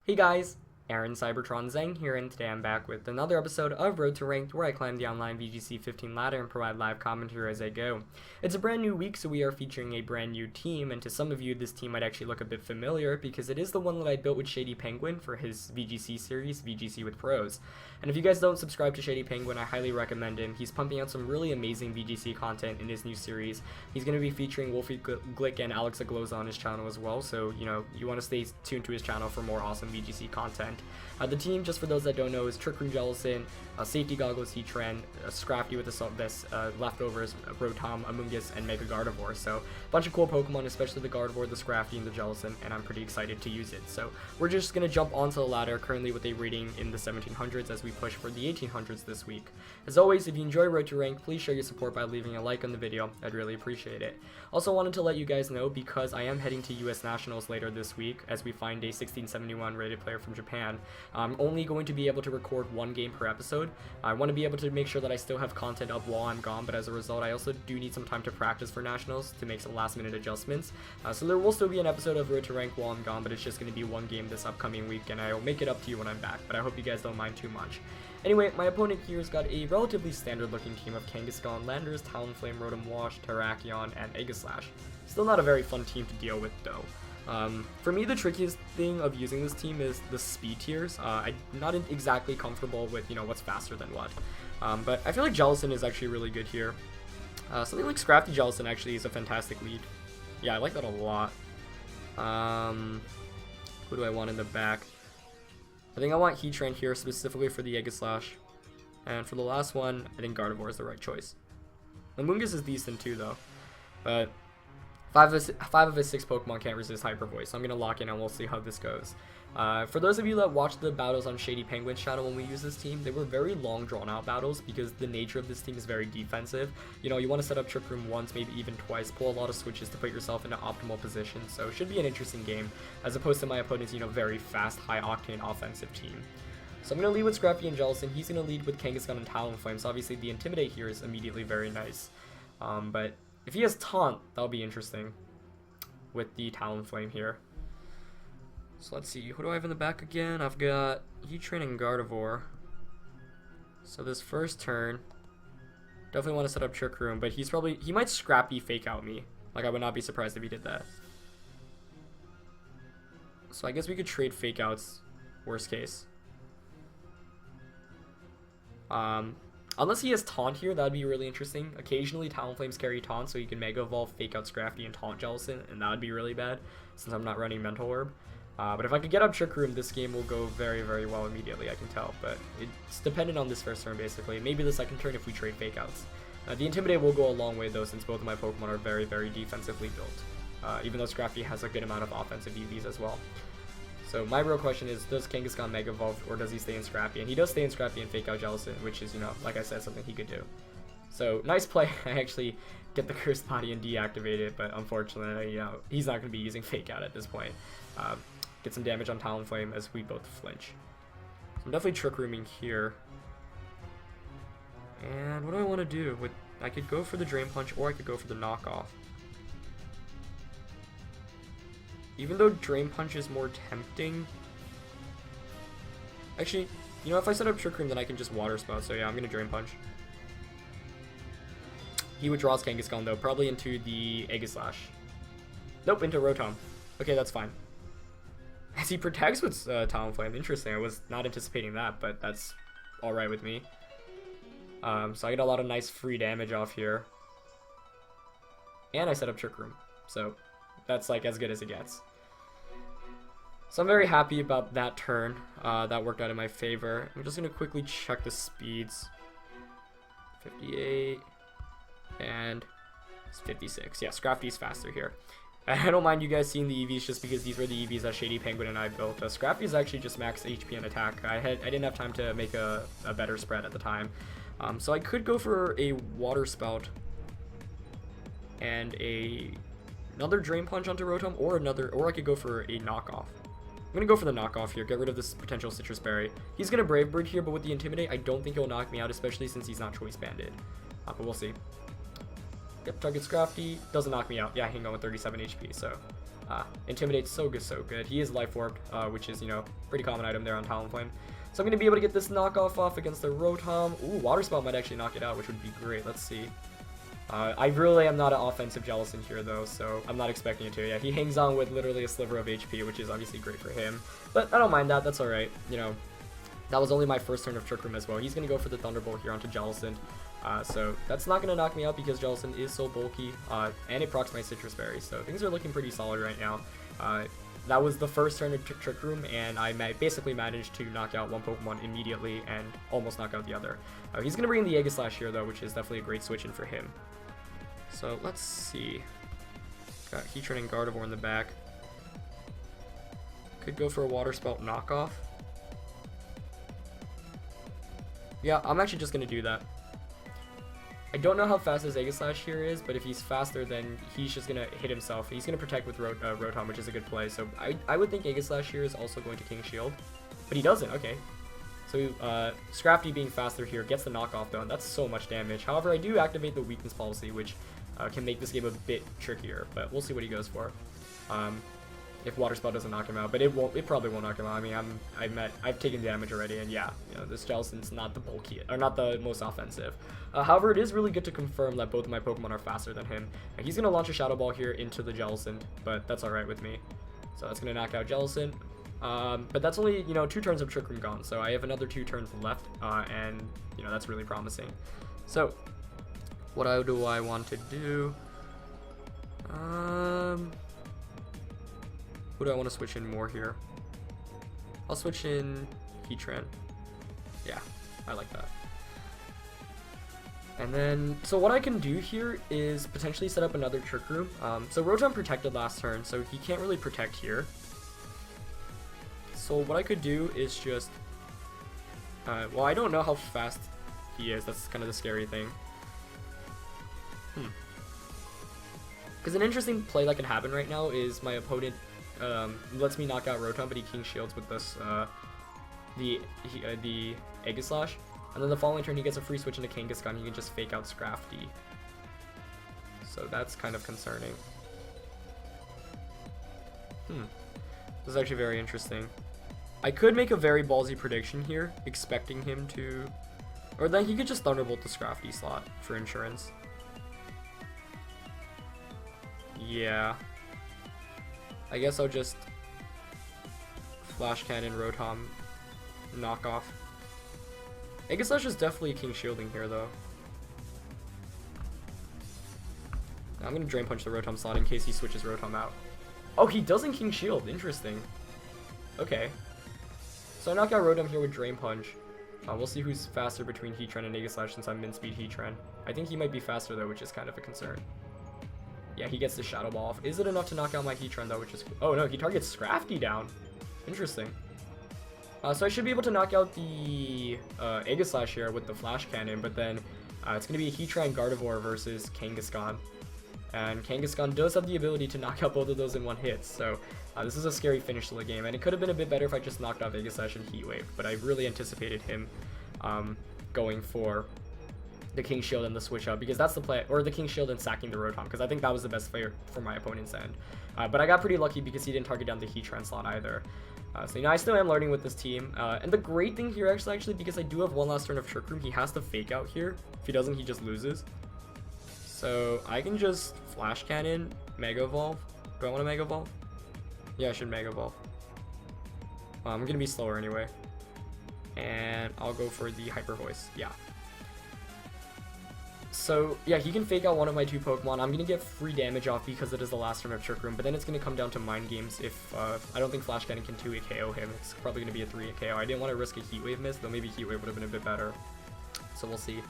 Hey guys, Aaron Cybertron Zeng here, and today I'm back with another episode of Road to Ranked, where I climb the online VGC 15 ladder and provide live commentary as I go. It's a brand new week, so we are featuring a brand new team, and to some of you this team might actually look a bit familiar because it is the one that I built with ShadyPenguinn for his VGC series, VGC with Pros. And if you guys don't subscribe to ShadyPenguinn, I highly recommend him. He's pumping out some really amazing VGC content in his new series. He's going to be featuring Wolfie Glick and Alex Agloza on his channel as well, so you want to stay tuned to his channel for more awesome VGC content. The team, just for those that don't know, is Trick Room Jellison, Safety Goggles, Heatran, Scrafty with Assault Vest, Leftovers, Rotom, Amoonguss, and Mega Gardevoir. So a bunch of cool Pokemon, especially the Gardevoir, the Scrafty, and the Jellison, and I'm pretty excited to use it. So we're just going to jump onto the ladder, currently with a rating in the 1700s as we push for the 1800s this week. As always, if you enjoy Road to Rank, please show your support by leaving a like on the video. I'd really appreciate it. Also wanted to let you guys know, because I am heading to US Nationals later this week as we find a 1671 rated player from Japan. I'm only going to be able to record one game per episode. I want to be able to make sure that I still have content up while I'm gone, but as a result I also do need some time to practice for Nationals to make some last minute adjustments. So there will still be an episode of Road to Rank while I'm gone, but it's just going to be one game this upcoming week, and I'll make it up to you when I'm back, but I hope you guys don't mind too much. Anyway, my opponent here has got a relatively standard looking team of Kangaskhan, Landers, Talonflame, Rotom Wash, Terrakion, and Aegislash. Still not a very fun team to deal with though. For me, the trickiest thing of using this team is the speed tiers. I'm not exactly comfortable with, what's faster than what. But I feel like Jellison is actually really good here. Something like Scrafty Jellison actually is a fantastic lead. Yeah, I like that a lot. Who do I want in the back? I think I want Heatran here specifically for the Aegislash. And for the last one, I think Gardevoir is the right choice. Amoonguss is decent too though. But five of his 6 Pokemon can't resist Hyper Voice, so I'm going to lock in and we'll see how this goes. For those of you that watched the battles on ShadyPenguinn's channel when we use this team, they were very long drawn out battles because the nature of this team is very defensive. You want to set up Trick Room once, maybe even twice, pull a lot of switches to put yourself into optimal position, so it should be an interesting game as opposed to my opponent's, very fast, high octane offensive team. So I'm going to lead with Scrafty and Jellison. He's going to lead with Kangaskhan and Talonflame, so obviously the Intimidate here is immediately very nice. But if he has Taunt, that'll be interesting with the Talonflame here. So let's see, who do I have in the back again? I've got Heatran and Gardevoir. So this first turn, definitely want to set up Trick Room, but he might Scrappy Fake Out me. Like, I would not be surprised if he did that. So I guess we could trade Fake Outs, worst case. Unless he has Taunt here, that would be really interesting. Occasionally Talonflames carry Taunt, so you can Mega Evolve, Fake Out Scrafty, and Taunt Jellison, and that would be really bad, since I'm not running Mental Orb. But if I could get up Trick Room, this game will go very, very well immediately, I can tell. But it's dependent on this first turn, basically. Maybe the second turn if we trade Fake Outs. The Intimidate will go a long way, though, since both of my Pokemon are very, very defensively built. Even though Scrafty has a good amount of offensive EVs as well. So my real question is, does Kangaskhan Mega Evolve, or does he stay in Scrappy? And he does stay in Scrappy and Fake Out Jellison, which is, like I said, something he could do. So, nice play. I actually get the Cursed Body and deactivate it, but unfortunately, he's not going to be using Fake Out at this point. Get some damage on Talonflame as we both flinch. So I'm definitely Trick Rooming here. And what do I want to do? I could go for the Drain Punch, or I could go for the Knockoff. Even though Drain Punch is more tempting. Actually, if I set up Trick Room, then I can just Water Spout. So yeah, I'm going to Drain Punch. He withdraws Kangaskhan though, probably into the Aegislash. Nope, into Rotom. Okay, that's fine. As he protects with Talonflame. Interesting, I was not anticipating that, but that's alright with me. So I get a lot of nice free damage off here. And I set up Trick Room. So that's like as good as it gets. So I'm very happy about that turn. That worked out in my favor. I'm just going to quickly check the speeds. 58 and 56. Yeah, Scrafty's faster here. I don't mind you guys seeing the EVs just because these were the EVs that ShadyPenguinn and I built. Scrafty is actually just max HP and attack. I didn't have time to make a better spread at the time. So I could go for a Water Spout and another Drain Punch onto Rotom, or I could go for a Knockoff. I'm going to go for the Knockoff here, get rid of this potential Citrus Berry. He's going to Brave Bird here, but with the Intimidate, I don't think he'll knock me out, especially since he's not Choice Banded. But we'll see. Yep, target Scrafty, doesn't knock me out. Yeah, hang on with 37 HP, so Intimidate's so good. He is Life Orbed, which is, you know, pretty common item there on Talonflame. So I'm going to be able to get this knockoff off against the Rotom. Ooh, Water Spout might actually knock it out, which would be great. Let's see. I really am not an offensive Jellicent here, though, so I'm not expecting it to. Yeah, he hangs on with literally a sliver of HP, which is obviously great for him. But I don't mind that. That's alright. You know, that was only my first turn of Trick Room as well. He's going to go for the Thunderbolt here onto Jellicent. So that's not going to knock me out because Jellicent is so bulky, and it procs my Citrus Berry. So things are looking pretty solid right now. That was the first turn of Trick Room, and I basically managed to knock out one Pokemon immediately and almost knock out the other. He's going to bring in the Aegislash here, though, which is definitely a great switch in for him. So let's see. Got Heatran and Gardevoir in the back. Could go for a Water Spout knockoff. Yeah, I'm actually just going to do that. I don't know how fast his Aegislash here is, but if he's faster, then he's just going to hit himself. He's going to protect with Rotom, which is a good play. So I would think Aegislash here is also going to King Shield. But he doesn't. Okay. So Scrafty being faster here gets the knockoff, though, and that's so much damage. However, I do activate the weakness policy, which can make this game a bit trickier. But we'll see what he goes for. If Water Spout doesn't knock him out, but it probably won't knock him out. I mean, I've taken damage already, and yeah, you know, this Jellicent's not the bulkiest, or not the most offensive. However, it is really good to confirm that both of my Pokemon are faster than him. And he's gonna launch a Shadow Ball here into the Jellicent, but that's all right with me. So that's gonna knock out Jellicent. But that's only, you know, 2 turns of Trick Room gone, so I have another 2 turns left, and you know, that's really promising. So what do I want to do? Who do I want to switch in more here? I'll switch in Heatran. Yeah, I like that. And then, so what I can do here is potentially set up another Trick Room. So Rotom protected last turn, so he can't really protect here. So what I could do is just, well, I don't know how fast he is. That's kind of the scary thing. Because an interesting play that can happen right now is my opponent lets me knock out Rotom, but he King Shields with this the Aegislash, and then the following turn he gets a free switch into Kangaskhan. He can just fake out Scrafty. So that's kind of concerning. This is actually very interesting. I could make a very ballsy prediction here, expecting him to, or then he could just Thunderbolt the Scrafty slot for insurance. Yeah. I guess I'll just Flash Cannon Rotom knockoff. Aegislash is definitely King Shielding here, though. I'm gonna Drain Punch the Rotom slot in case he switches Rotom out. Oh, he doesn't King Shield. Interesting. Okay. So I knock out Rotom here with Drain Punch. We'll see who's faster between Heatran and Aegislash since I'm min-speed Heatran. I think he might be faster, though, which is kind of a concern. Yeah, he gets the Shadow Ball off. Is it enough to knock out my Heatran, though, which is... Oh, no, he targets Scrafty down. Interesting. So I should be able to knock out the Aegislash here with the Flash Cannon, but then it's going to be a Heatran Gardevoir versus Kangaskhan. And Kangaskhan does have the ability to knock out both of those in one hit, so this is a scary finish to the game. And it could have been a bit better if I just knocked off Aegislash and Heat Wave, but I really anticipated him going for the King Shield and the switch up, because that's the play, or the King Shield and sacking the Rotom, because I think that was the best play for my opponent's end. But I got pretty lucky because he didn't target down the Heatran slot either. So, you know, I still am learning with this team. And the great thing here, actually, because I do have one last turn of Trick Room, he has to fake out here. If he doesn't, he just loses. So I can just Flash Cannon, Mega Evolve. Do I want to Mega Evolve? Yeah, I should Mega Evolve. I'm going to be slower anyway. And I'll go for the Hyper Voice. Yeah. So, yeah, he can fake out one of my 2 Pokemon. I'm going to get free damage off because it is the last turn of Trick Room, but then it's going to come down to Mind Games if I don't think Flash Cannon can 2-hit KO him. It's probably going to be a 3-hit KO. I didn't want to risk a Heat Wave miss, though maybe Heat Wave would have been a bit better. So we'll see.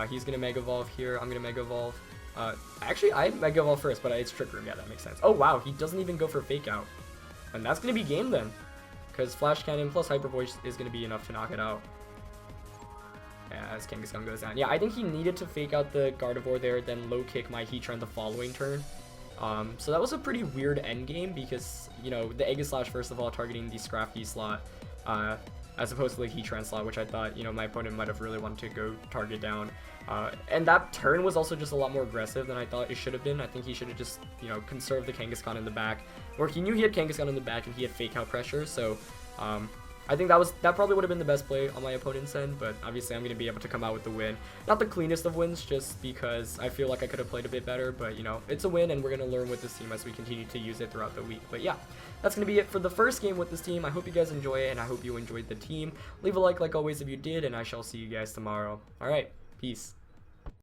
He's going to Mega Evolve here. I'm going to Mega Evolve. Actually, I Mega Evolve first, but it's Trick Room. Yeah, that makes sense. Oh, wow, he doesn't even go for Fake Out. And that's going to be game then, because Flash Cannon plus Hyper Voice is going to be enough to knock it out. As Kangaskhan goes down. Yeah, I think he needed to fake out the Gardevoir there, then low kick my Heatran the following turn. So that was a pretty weird end game because, you know, the Aegislash, first of all, targeting the Scrafty slot, as opposed to like Heatran slot, which I thought, you know, my opponent might have really wanted to go target down. And that turn was also just a lot more aggressive than I thought it should have been. I think he should have just, you know, conserved the Kangaskhan in the back, or he knew he had Kangaskhan in the back and he had Fake Out pressure, so I think that probably would have been the best play on my opponent's end, but obviously I'm going to be able to come out with the win. Not the cleanest of wins, just because I feel like I could have played a bit better, but, you know, it's a win, and we're going to learn with this team as we continue to use it throughout the week. But yeah, that's going to be it for the first game with this team. I hope you guys enjoy it, and I hope you enjoyed the team. Leave a like always if you did, and I shall see you guys tomorrow. Alright, peace.